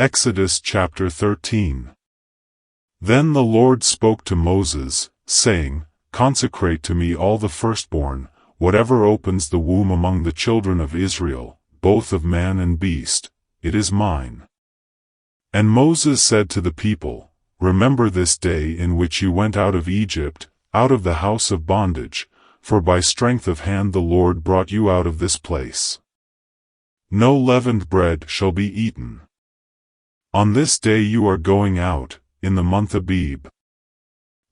Exodus chapter 13. Then the Lord spoke to Moses, saying, Consecrate to me all the firstborn, whatever opens the womb among the children of Israel, both of man and beast, it is mine. And Moses said to the people, Remember this day in which you went out of Egypt, out of the house of bondage, for by strength of hand the Lord brought you out of this place. No leavened bread shall be eaten. On this day you are going out, in the month Abib.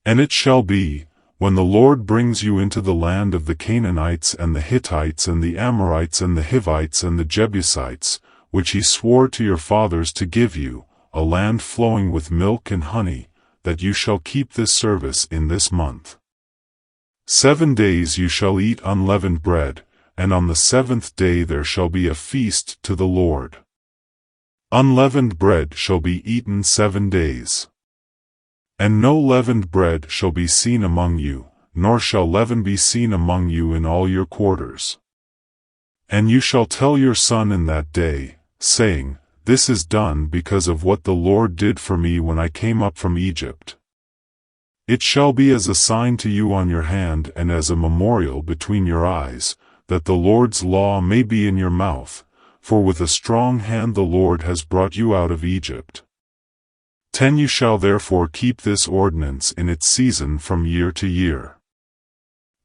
And it shall be, when the Lord brings you into the land of the Canaanites and the Hittites and the Amorites and the Hivites and the Jebusites, which he swore to your fathers to give you, a land flowing with milk and honey, that you shall keep this service in this month. 7 days you shall eat unleavened bread, and on the 7th day there shall be a feast to the Lord. Unleavened bread shall be eaten 7 days. And no leavened bread shall be seen among you, nor shall leaven be seen among you in all your quarters. And you shall tell your son in that day, saying, This is done because of what the Lord did for me when I came up from Egypt. It shall be as a sign to you on your hand and as a memorial between your eyes, that the Lord's law may be in your mouth, for with a strong hand the Lord has brought you out of Egypt. 10 You shall therefore keep this ordinance in its season from year to year.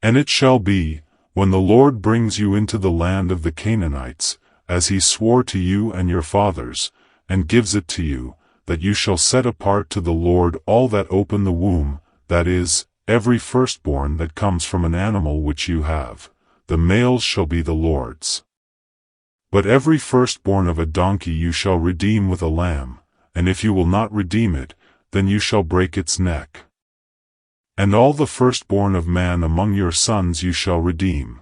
And it shall be, when the Lord brings you into the land of the Canaanites, as he swore to you and your fathers, and gives it to you, that you shall set apart to the Lord all that open the womb, that is, every firstborn that comes from an animal which you have, the males shall be the Lord's. But every firstborn of a donkey you shall redeem with a lamb, and if you will not redeem it, then you shall break its neck. And all the firstborn of man among your sons you shall redeem.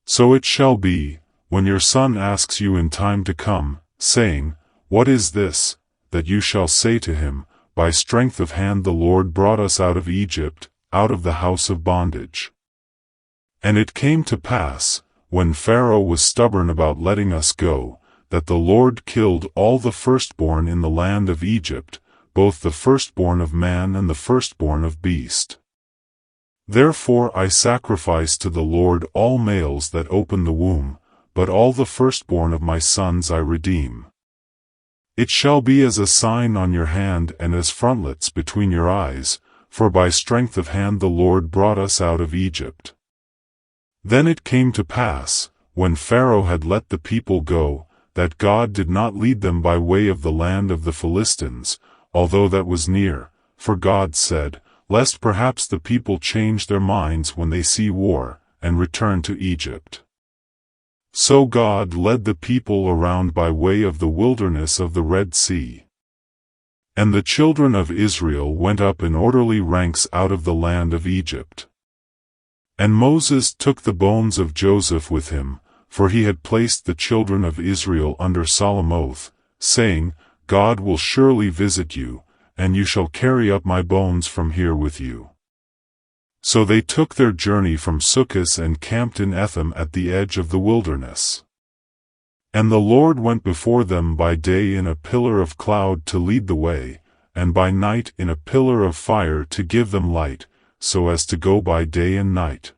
So it shall be, when your son asks you in time to come, saying, What is this? That you shall say to him, By strength of hand the Lord brought us out of Egypt, out of the house of bondage. And it came to pass, when Pharaoh was stubborn about letting us go, that the Lord killed all the firstborn in the land of Egypt, both the firstborn of man and the firstborn of beast. Therefore I sacrifice to the Lord all males that open the womb, but all the firstborn of my sons I redeem. It shall be as a sign on your hand and as frontlets between your eyes, for by strength of hand the Lord brought us out of Egypt. Then it came to pass, when Pharaoh had let the people go, that God did not lead them by way of the land of the Philistines, although that was near, for God said, Lest perhaps the people change their minds when they see war, and return to Egypt. So God led the people around by way of the wilderness of the Red Sea. And the children of Israel went up in orderly ranks out of the land of Egypt. And Moses took the bones of Joseph with him, for he had placed the children of Israel under solemn oath, saying, God will surely visit you, and you shall carry up my bones from here with you. So they took their journey from Sukkot and camped in Etham at the edge of the wilderness. And the Lord went before them by day in a pillar of cloud to lead the way, and by night in a pillar of fire to give them light, so as to go by day and night.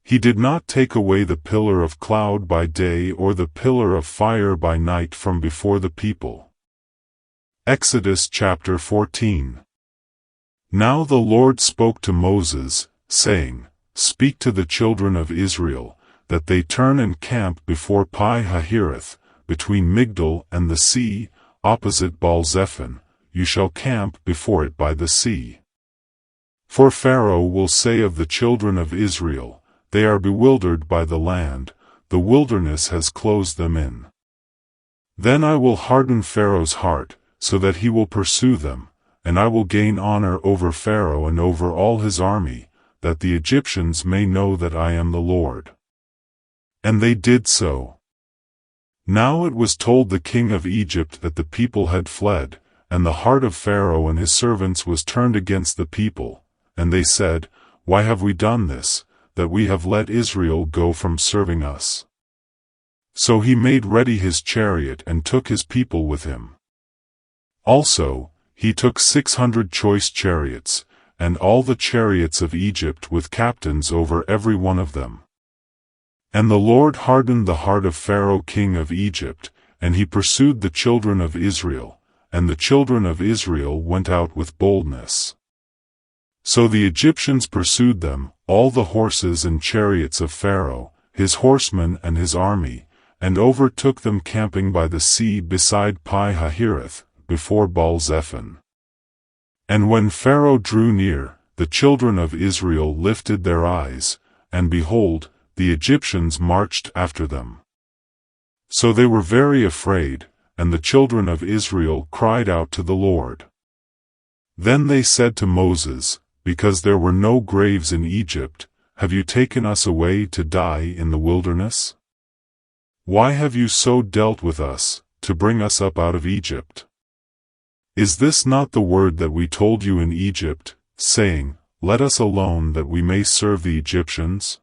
He did not take away the pillar of cloud by day or the pillar of fire by night from before the people. Exodus chapter 14. Now the Lord spoke to Moses, saying, Speak to the children of Israel, that they turn and camp before Pi-hahiroth, between Migdol and the sea, opposite Baal-zephon, you shall camp before it by the sea. For Pharaoh will say of the children of Israel, They are bewildered by the land, the wilderness has closed them in. Then I will harden Pharaoh's heart, so that he will pursue them, and I will gain honor over Pharaoh and over all his army, that the Egyptians may know that I am the Lord. And they did so. Now it was told the king of Egypt that the people had fled, and the heart of Pharaoh and his servants was turned against the people, and they said, Why have we done this, that we have let Israel go from serving us? So he made ready his chariot and took his people with him. Also, he took 600 choice chariots, and all the chariots of Egypt with captains over every one of them. And the Lord hardened the heart of Pharaoh king of Egypt, and he pursued the children of Israel, and the children of Israel went out with boldness. So the Egyptians pursued them, all the horses and chariots of Pharaoh, his horsemen and his army, and overtook them camping by the sea beside Pi-hahiroth, before Baal-zephon. And when Pharaoh drew near, the children of Israel lifted their eyes, and behold, the Egyptians marched after them. So they were very afraid, and the children of Israel cried out to the Lord. Then they said to Moses, "Because there were no graves in Egypt, have you taken us away to die in the wilderness? Why have you so dealt with us, to bring us up out of Egypt? Is this not the word that we told you in Egypt, saying, 'Let us alone that we may serve the Egyptians'?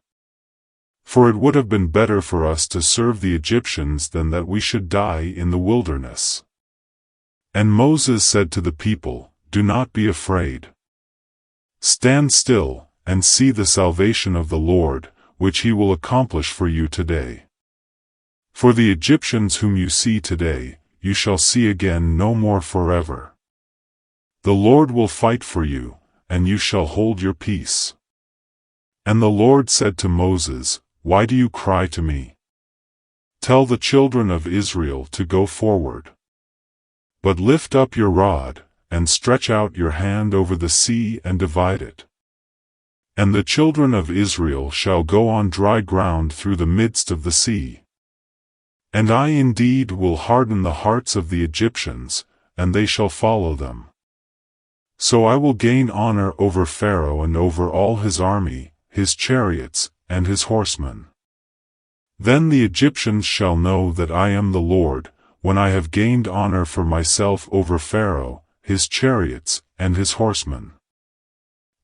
For it would have been better for us to serve the Egyptians than that we should die in the wilderness." And Moses said to the people, "Do not be afraid. Stand still, and see the salvation of the Lord, which he will accomplish for you today. For the Egyptians whom you see today, you shall see again no more forever. The Lord will fight for you, and you shall hold your peace." And the Lord said to Moses, "Why do you cry to me? Tell the children of Israel to go forward. But lift up your rod, and stretch out your hand over the sea and divide it. And the children of Israel shall go on dry ground through the midst of the sea. And I indeed will harden the hearts of the Egyptians, and they shall follow them. So I will gain honor over Pharaoh and over all his army, his chariots, and his horsemen. Then the Egyptians shall know that I am the Lord, when I have gained honor for myself over Pharaoh, his chariots, and his horsemen."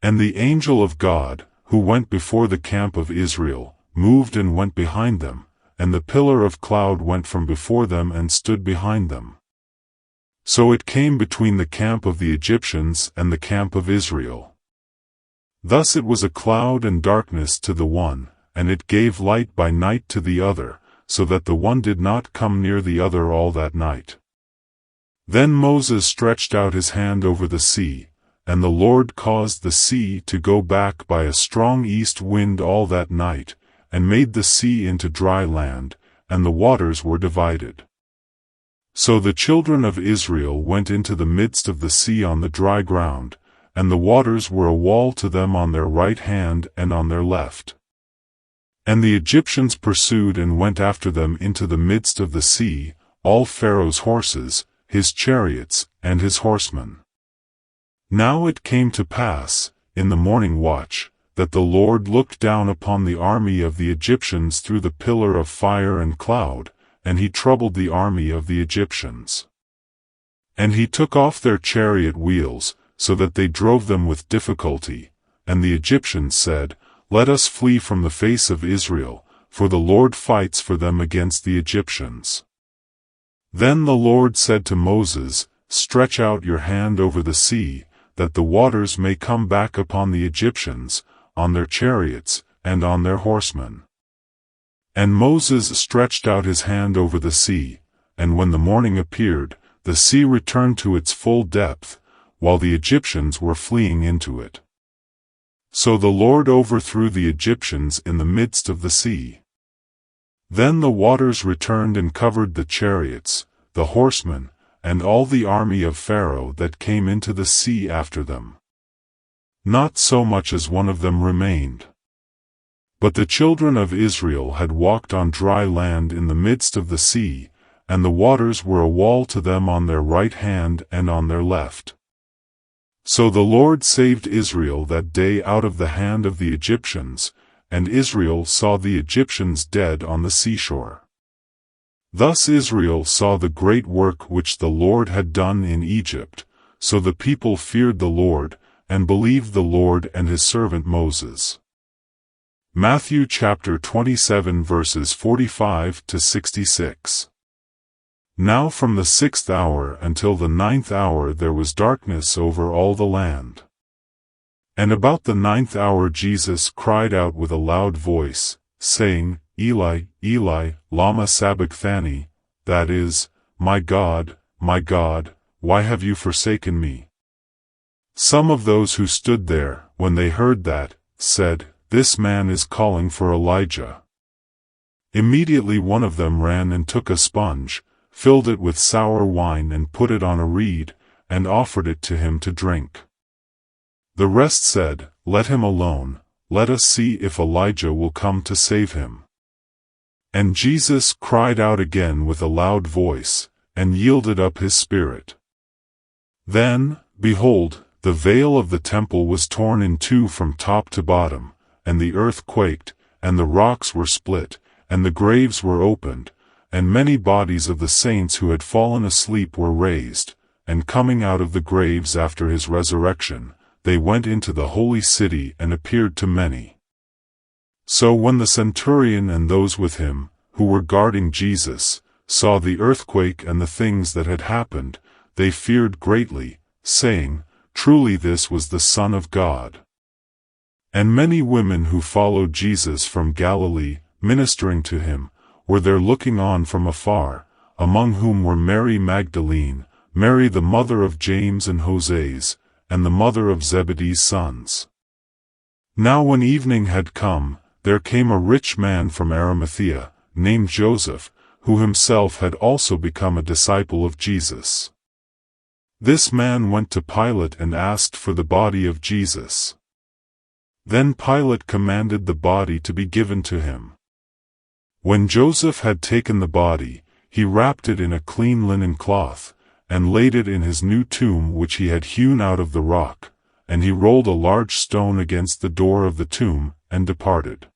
And the angel of God, who went before the camp of Israel, moved and went behind them, and the pillar of cloud went from before them and stood behind them. So it came between the camp of the Egyptians and the camp of Israel. Thus it was a cloud and darkness to the one, and it gave light by night to the other, so that the one did not come near the other all that night. Then Moses stretched out his hand over the sea, and the Lord caused the sea to go back by a strong east wind all that night, and made the sea into dry land, and the waters were divided. So the children of Israel went into the midst of the sea on the dry ground, and the waters were a wall to them on their right hand and on their left. And the Egyptians pursued and went after them into the midst of the sea, all Pharaoh's horses, his chariots, and his horsemen. Now it came to pass, in the morning watch, that the Lord looked down upon the army of the Egyptians through the pillar of fire and cloud, and he troubled the army of the Egyptians. And he took off their chariot wheels, so that they drove them with difficulty, and the Egyptians said, "Let us flee from the face of Israel, for the Lord fights for them against the Egyptians." Then the Lord said to Moses, "Stretch out your hand over the sea, that the waters may come back upon the Egyptians, on their chariots, and on their horsemen." And Moses stretched out his hand over the sea, and when the morning appeared, the sea returned to its full depth, while the Egyptians were fleeing into it. So the Lord overthrew the Egyptians in the midst of the sea. Then the waters returned and covered the chariots, the horsemen, and all the army of Pharaoh that came into the sea after them. Not so much as one of them remained. But the children of Israel had walked on dry land in the midst of the sea, and the waters were a wall to them on their right hand and on their left. So the Lord saved Israel that day out of the hand of the Egyptians, and Israel saw the Egyptians dead on the seashore. Thus Israel saw the great work which the Lord had done in Egypt, so the people feared the Lord, and believed the Lord and his servant Moses. Matthew chapter 27 verses 45 to 66. Now from the 6th hour until the 9th hour there was darkness over all the land. And about the 9th hour Jesus cried out with a loud voice, saying, Eli, Eli, lama sabachthani, that is, my God, why have you forsaken me? Some of those who stood there, when they heard that, said, This man is calling for Elijah. Immediately one of them ran and took a sponge, filled it with sour wine and put it on a reed, and offered it to him to drink. The rest said, Let him alone, let us see if Elijah will come to save him. And Jesus cried out again with a loud voice, and yielded up his spirit. Then, behold, the veil of the temple was torn in two from top to bottom, and the earth quaked, and the rocks were split, and the graves were opened, and many bodies of the saints who had fallen asleep were raised, and coming out of the graves after his resurrection, they went into the holy city and appeared to many. So when the centurion and those with him, who were guarding Jesus, saw the earthquake and the things that had happened, they feared greatly, saying, Truly this was the Son of God. And many women who followed Jesus from Galilee, ministering to him, were there looking on from afar, among whom were Mary Magdalene, Mary the mother of James and Joses, and the mother of Zebedee's sons. Now when evening had come, there came a rich man from Arimathea, named Joseph, who himself had also become a disciple of Jesus. This man went to Pilate and asked for the body of Jesus. Then Pilate commanded the body to be given to him. When Joseph had taken the body, he wrapped it in a clean linen cloth, and laid it in his new tomb which he had hewn out of the rock, and he rolled a large stone against the door of the tomb, and departed.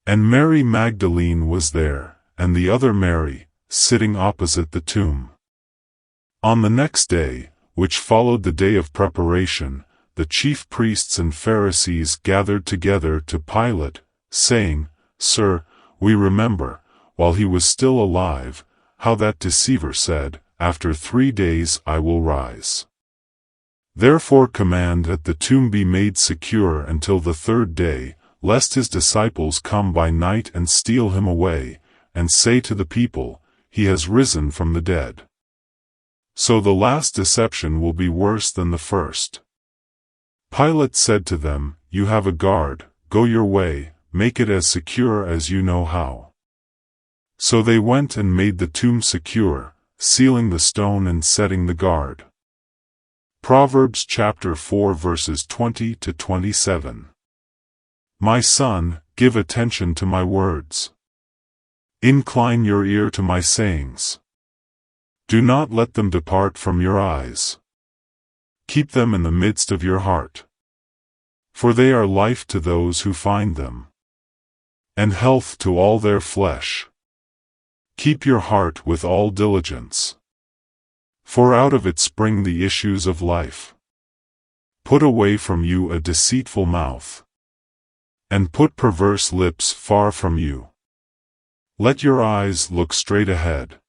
And Mary Magdalene was there, and the other Mary, sitting opposite the tomb. On the next day, which followed the day of preparation, the chief priests and Pharisees gathered together to Pilate, saying, Sir, we remember, while he was still alive, how that deceiver said, After 3 days I will rise. Therefore command that the tomb be made secure until the 3rd day, lest his disciples come by night and steal him away, and say to the people, He has risen from the dead. So the last deception will be worse than the first. Pilate said to them, You have a guard, go your way, make it as secure as you know how. So they went and made the tomb secure, sealing the stone and setting the guard. Proverbs chapter 4 verses 20 to 27. My son, give attention to my words. Incline your ear to my sayings. Do not let them depart from your eyes. Keep them in the midst of your heart. For they are life to those who find them, and health to all their flesh. Keep your heart with all diligence, for out of it spring the issues of life. Put away from you a deceitful mouth, and put perverse lips far from you. Let your eyes look straight ahead,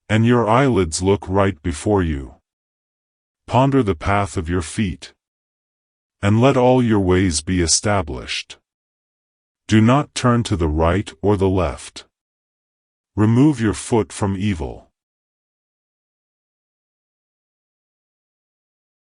and your eyelids look right before you. Ponder the path of your feet, and let all your ways be established. Do not turn to the right or the left. Remove your foot from evil.